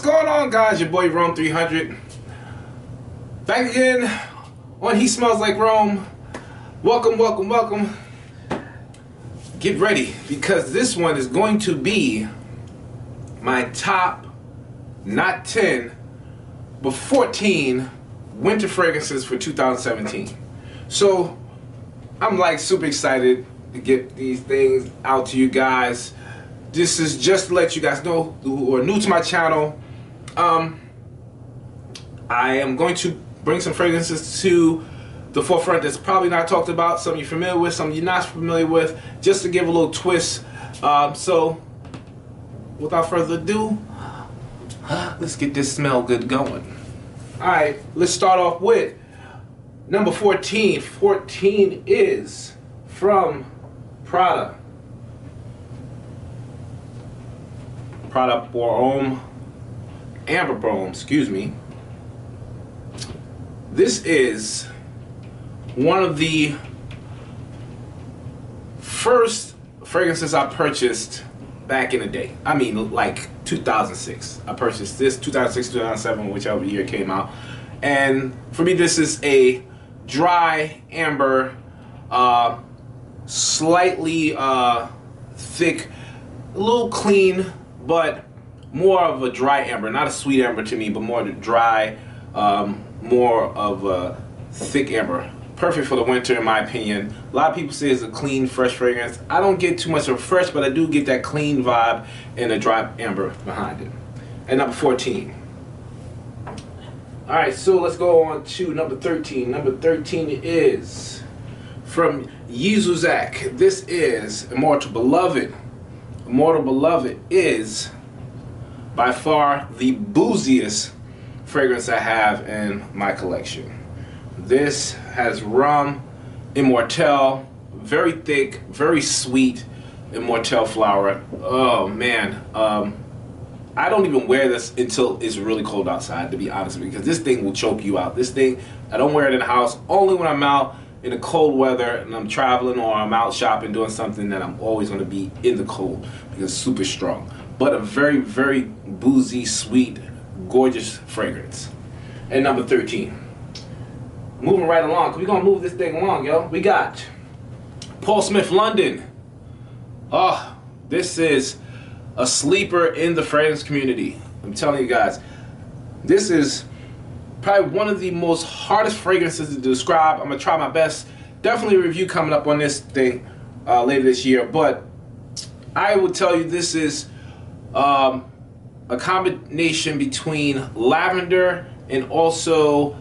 going on, guys? Your boy Rome 300 back again on He Smells Like Rome. Welcome, welcome, welcome. Get ready, because this one is going to be my top, not 10, but 14 winter fragrances for 2017. So I'm like super excited to get these things out to you guys. This is just to let you guys know who are new to my channel. I am going to bring some fragrances to the forefront that's probably not talked about. Some you're familiar with, some you're not familiar with, just to give a little twist. So without further ado, let's get this smell good going. Alright, let's start off with number 14. 14 is from Prada. Prada Homme, Amber Homme, excuse me. This is one of the first fragrances I purchased back in the day. I mean, like 2006. I purchased this 2006, 2007, whichever year it came out. And for me, this is a dry amber, slightly thick, a little clean, but more of a dry amber, not a sweet amber to me, but more dry, more of a thick amber. Perfect for the winter, in my opinion. A lot of people say it's a clean, fresh fragrance. I don't get too much of a fresh, but I do get that clean vibe and a dry amber behind it. And number 14. Alright, so let's go on to number 13. Number 13 is from UZAC. This is Immortal Beloved. Immortal Beloved is by far the booziest fragrance I have in my collection. This has rum, Immortal, very thick, very sweet Immortal flower. Oh man, I don't even wear this until it's really cold outside, to be honest with you, because this thing will choke you out. This thing, I don't wear it in the house, only when I'm out in the cold weather and I'm traveling or I'm out shopping doing something that I'm always going to be in the cold because it's super strong. But a very, very boozy, sweet, gorgeous fragrance. And number 13. Moving right along, because we're going to move this thing along, yo. We got Paul Smith London. Oh, this is a sleeper in the fragrance community. I'm telling you guys, this is probably one of the most hardest fragrances to describe. I'm going to try my best. Definitely a review coming up on this thing later this year. But I would tell you this is a combination between lavender and also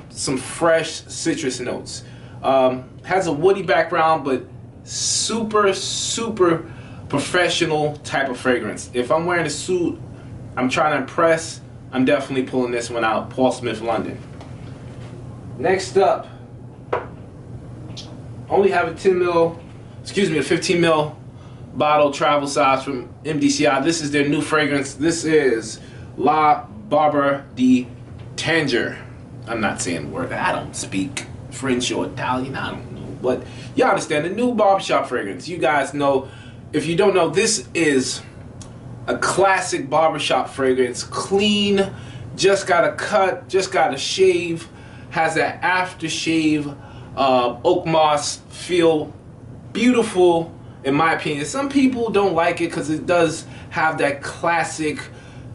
some fresh citrus notes. Has a woody background, but super, super professional type of fragrance. If I'm wearing a suit, I'm trying to impress, I'm definitely pulling this one out. Paul Smith London. Next up, only have a 10 ml, excuse me, a 15 ml bottle travel size from MDCI. This is their new fragrance. This is La Barber de Tanger. I'm not saying the word. I don't speak French or Italian. I don't know, but y'all understand the new barbershop fragrance. You guys know. If you don't know, this is a classic barbershop fragrance. Clean, just got a cut, just got a shave, has that aftershave, oak moss feel. Beautiful, in my opinion. Some people don't like it because it does have that classic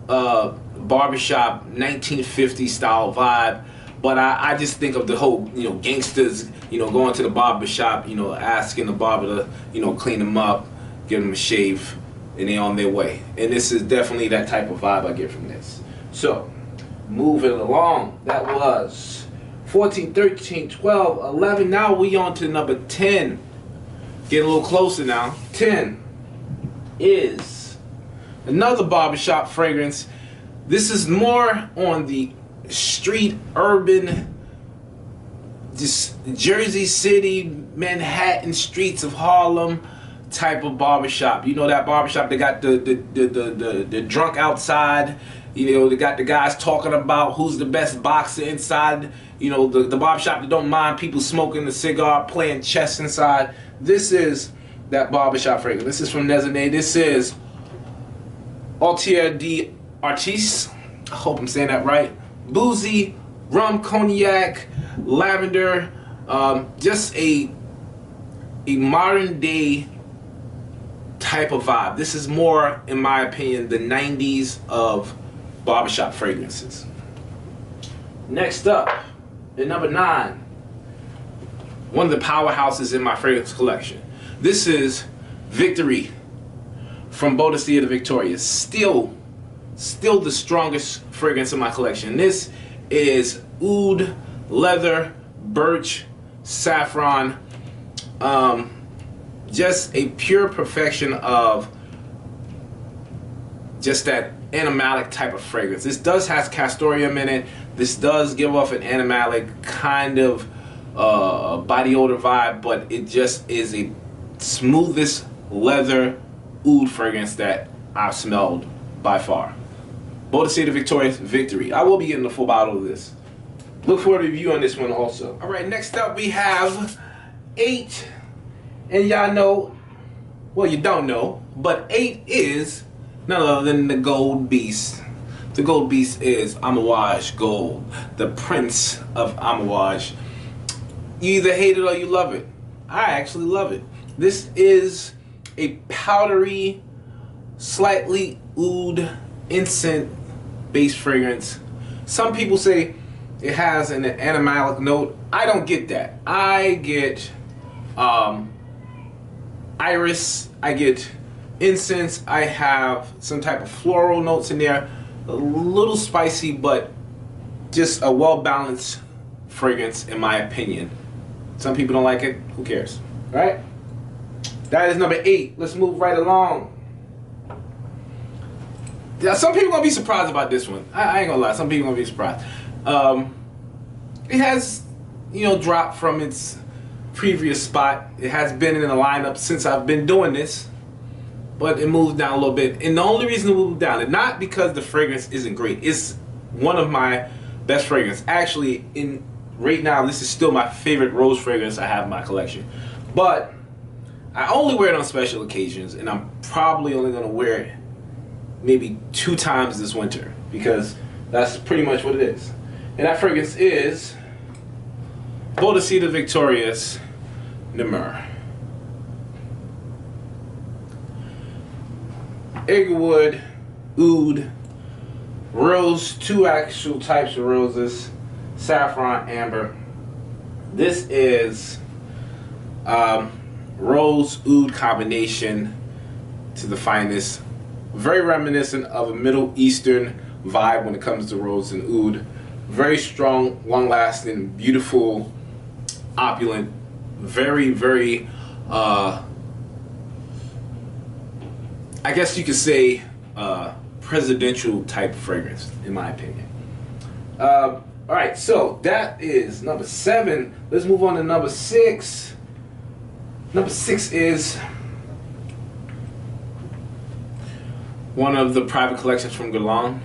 barbershop 1950 style vibe. But I just think of the whole, gangsters, going to the barbershop, asking the barber to, clean them up, give them a shave, and they're on their way. And this is definitely that type of vibe I get from this. So, moving along, that was 14, 13, 12, 11. Now we on to number 10. Getting a little closer now. 10 is another barbershop fragrance. This is more on the street, urban, just Jersey City, Manhattan streets of Harlem type of barbershop. You know that barbershop that got the drunk outside, they got the guys talking about who's the best boxer inside, the barbershop that don't mind people smoking the cigar, playing chess inside. This is that barbershop fragrance. This is from NEZ A NEZ. This is Amour de Artiste, I hope I'm saying that right. Boozy, rum, cognac, lavender, just a modern day type of vibe. This is more, in my opinion, the 90s of barbershop fragrances. Next up, at number 9, one of the powerhouses in my fragrance collection. This is Victory from Boadicea the Victorious. Still the strongest fragrance in my collection. This is oud, leather, birch, saffron. Just a pure perfection of just that animalic type of fragrance. This does have castoreum in it. This does give off an animalic kind of body odor vibe, but it just is a smoothest leather oud fragrance that I've smelled by far. Boadicea the Victorious Victory. I will be getting the full bottle of this. Look for a review on this one also. Alright, next up we have 8. And y'all know, well, you don't know, but 8 is none other than the gold beast. The gold beast is Amouage Gold, the prince of Amouage. You either hate it or you love it. I actually love it. This is a powdery, slightly oud, incense-based fragrance. Some people say it has an animalic note. I don't get that. I get iris, I get incense, I have some type of floral notes in there, a little spicy, but just a well-balanced fragrance in my opinion. Some people don't like it, who cares, right? That is number 8. Let's move right along. Yeah, some people gonna be surprised about this one. I ain't gonna lie, some people gonna be surprised. It has, you know, dropped from its previous spot. It has been in the lineup since I've been doing this, but it moved down a little bit. And the only reason it moved down is not because the fragrance isn't great. It's one of my best fragrances. Actually, right now, this is still my favorite rose fragrance I have in my collection. But I only wear it on special occasions, and I'm probably only gonna wear it maybe 2 times this winter, because that's pretty much what it is. And that fragrance is Boadicea the Victorious Nemer. Eggwood, oud, rose, 2 actual types of roses, saffron, amber. This is rose oud combination to the finest. Very reminiscent of a Middle Eastern vibe when it comes to rose and oud. Very strong, long-lasting, beautiful, opulent, very I guess you could say presidential type fragrance, in my opinion. Alright, so that is number 7. Let's move on to number 6. Number 6 is one of the private collections from Guerlain.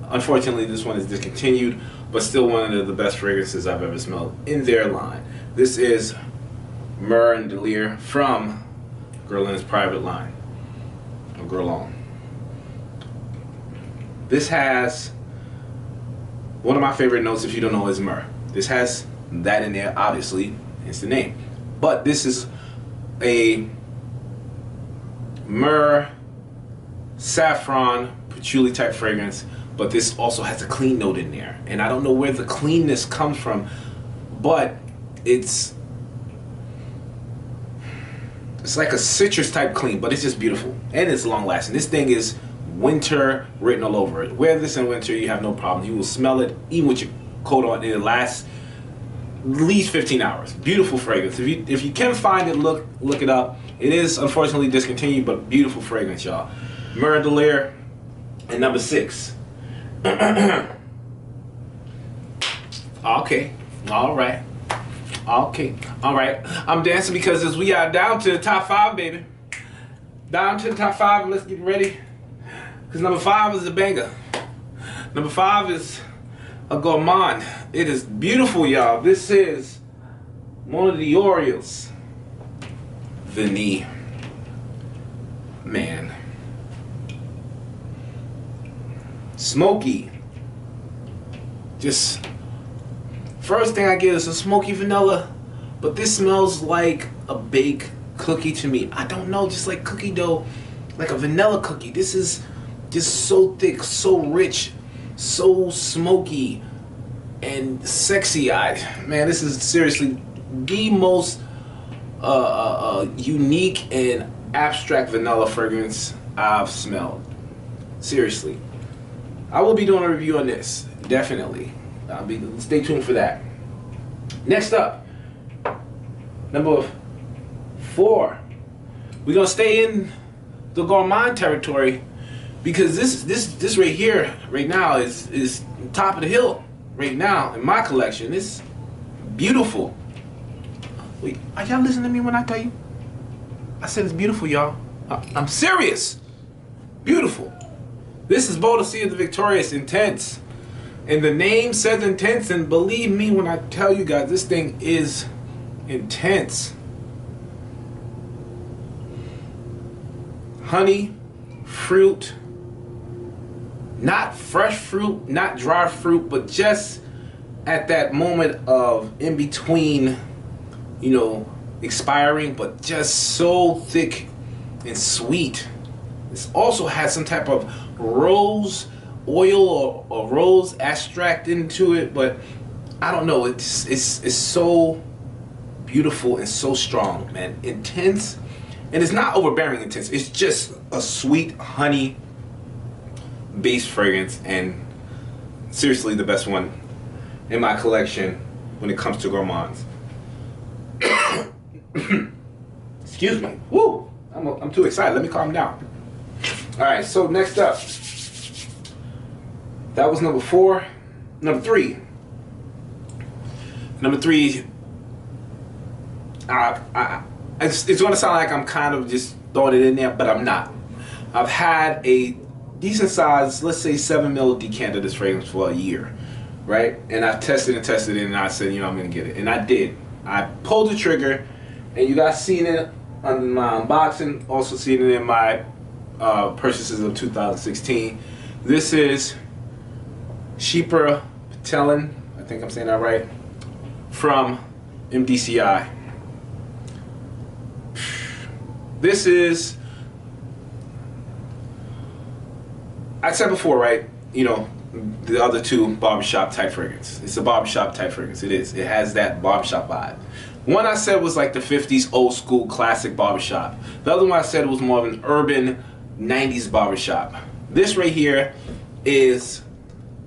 Unfortunately, this one is discontinued, but still one of the best fragrances I've ever smelled in their line. This is Myrrhe and Delires from Guerlain's private line of Guerlain. This has one of my favorite notes, if you don't know, is myrrhe. This has that in there, obviously, it's the name. But this is a myrrhe, saffron, patchouli type fragrance, but this also has a clean note in there. And I don't know where the cleanness comes from, but it's like a citrus type clean, but it's just beautiful. And it's long lasting. This thing is winter written all over it. Wear this in winter, you have no problem. You will smell it even with your coat on, and it lasts at least 15 hours. Beautiful fragrance. If you can find it, look it up. It is unfortunately discontinued, but beautiful fragrance, y'all. Myrrhe and Delires. And number 6. Okay. Alright. Okay. Alright. I'm dancing because we are down to the top 5, baby. Down to the top 5. Let's get ready. Because number 5 is a banger. Number 5 is a gourmand. It is beautiful, y'all. This is one of the Orios. Vanille. Man. smoky. Just first thing I get is a smoky vanilla, but this smells like a baked cookie to me. I don't know, just like cookie dough, like a vanilla cookie. This is just so thick, so rich, so smoky and sexy. Man, this is seriously the most unique and abstract vanilla fragrance I've smelled. Seriously, I will be doing a review on this, definitely. Stay tuned for that. Next up, number 4. We're gonna stay in the gourmand territory because this right here, right now, is top of the hill right now in my collection. It's beautiful. Wait, are y'all listening to me when I tell you? I said it's beautiful, y'all. I'm serious. Beautiful. This is Boadicea the Victorious Intense. And the name says intense, and believe me when I tell you guys, this thing is intense. Honey, fruit, not fresh fruit, not dry fruit, but just at that moment of in between, you know, expiring, but just so thick and sweet. This also has some type of rose oil or rose extract into it, but I don't know, it's so beautiful and so strong, man. Intense, and it's not overbearing intense. It's just a sweet honey based fragrance, and seriously the best one in my collection when it comes to gourmands. Excuse me. Woo! I'm too excited. Let me calm down. All right, so next up, that was number 4. Number 3. Number 3. It's going to sound like I'm kind of just throwing it in there, but I'm not. I've had a decent size, let's say 7 ml decanter of this fragrance for a year, right? And I've tested and tested it, and I said, you know, I'm going to get it, and I did. I pulled the trigger, and you guys seen it on my unboxing, also seen it in my purchases of 2016. This is Chypre, I think I'm saying that right, from MDCI. This is, I said before, right, you know, the other 2 barbershop type fragrance. It's a barbershop type fragrance. It is. It has that barbershop vibe. One I said was like the 50s old school classic barbershop. The other one I said was more of an urban 90s barbershop. This right here is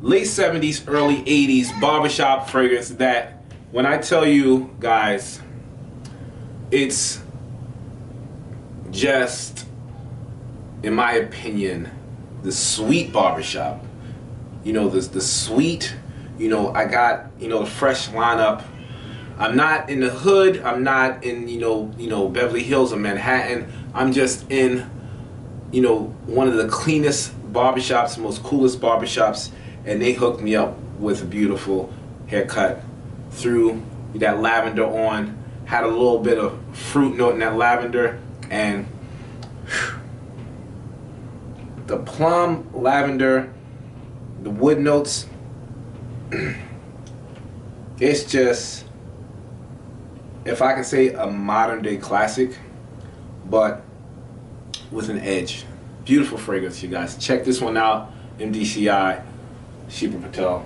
late 70s, early 80s barbershop fragrance that, when I tell you guys, it's just, in my opinion, the sweet barbershop. You know, the sweet, you know, I got, you know, the fresh lineup. I'm not in the hood. I'm not in, you know, Beverly Hills or Manhattan. I'm just in, you know, one of the cleanest barbershops, most coolest barbershops, and they hooked me up with a beautiful haircut. Threw that lavender on, had a little bit of fruit note in that lavender, and the plum, lavender, the wood notes, it's just, if I can say, a modern day classic, but with an edge. Beautiful fragrance, you guys. Check this one out. MDCI, Chypre Patel,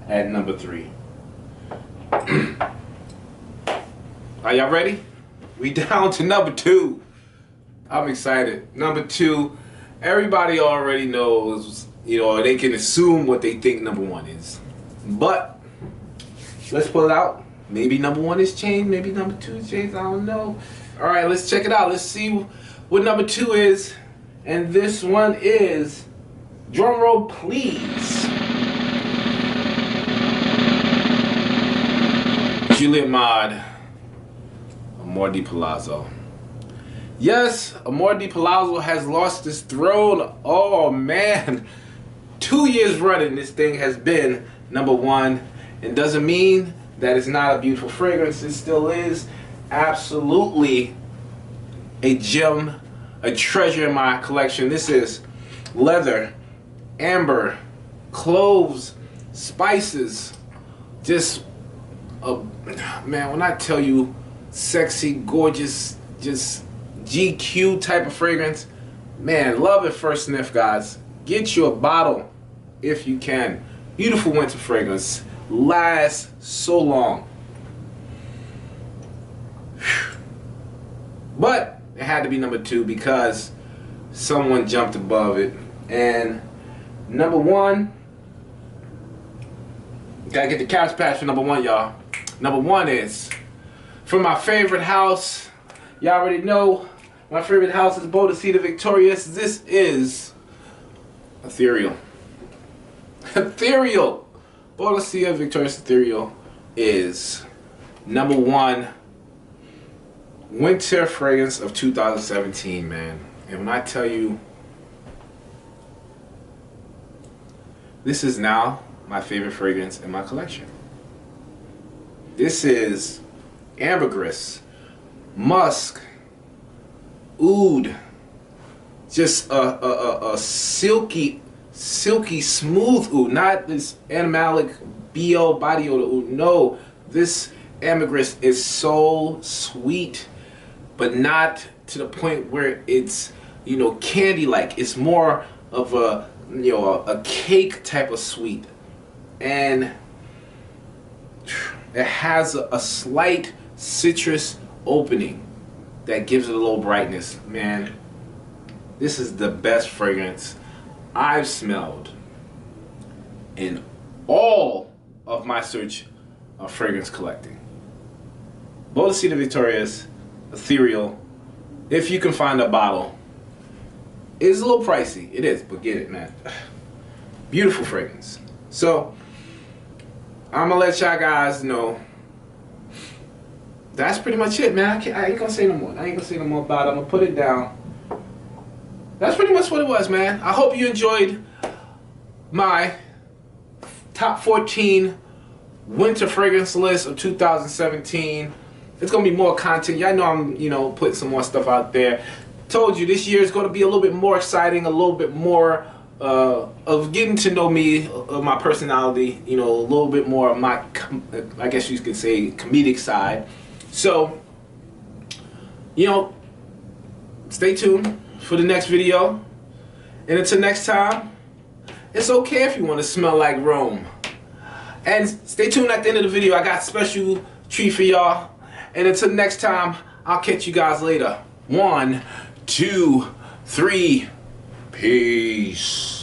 at number 3. Are y'all ready? We down to number 2. I'm excited. Number 2, everybody already knows, you know, they can assume what they think number 1 is. But let's pull it out. Maybe number 1 is changed, maybe number 2 is changed, I don't know. All right, let's check it out. Let's see what number 2 is. And this one is, drum roll please, Jul Et Mad, Amour de Palazzo. Yes, Amour de Palazzo has lost its throne. Oh man, 2 years running this thing has been number 1. It doesn't mean that it's not a beautiful fragrance. It still is absolutely a gem, a treasure in my collection. This is leather amber, cloves, spices. Just man, when I tell you sexy, gorgeous, just GQ type of fragrance, man, love at first sniff, guys. Get you a bottle if you can. Beautiful winter fragrance, lasts so long. But it had to be number 2 because someone jumped above it. And number 1, gotta get the couch patch for number 1, y'all. Number 1 is from my favorite house. Y'all already know my favorite house is Boadicea Victorious. This is Ethereal. Ethereal. Boadicea Victorious Ethereal is number 1 winter fragrance of 2017, man. And when I tell you, this is now my favorite fragrance in my collection. This is ambergris, musk, oud, just a silky smooth oud, not this animalic BO body odor oud. No, this ambergris is so sweet, but not to the point where it's, you know, candy-like. It's more of a, you know, a cake type of sweet, and it has a slight citrus opening that gives it a little brightness. Man, this is the best fragrance I've smelled in all of my search of fragrance collecting. Boadicea Victorious Ethereal, if you can find a bottle. It's a little pricey, it is, but get it, man. Beautiful fragrance. So I'm gonna let y'all guys know that's pretty much it, man. I ain't gonna say no more. I ain't gonna say no more about it. I'm gonna put it down. That's pretty much what it was, man. I hope you enjoyed my top 14 winter fragrance list of 2017. It's gonna be more content. Y'all know I'm, you know, putting some more stuff out there. Told you this year is gonna be a little bit more exciting, a little bit more of getting to know me, of my personality, you know, a little bit more of my, I guess you could say, comedic side. So, you know, stay tuned for the next video. And until next time, it's okay if you want to smell like Rome. And stay tuned at the end of the video. I got a special treat for y'all. And until next time, I'll catch you guys later. 1, 2, 3. Peace.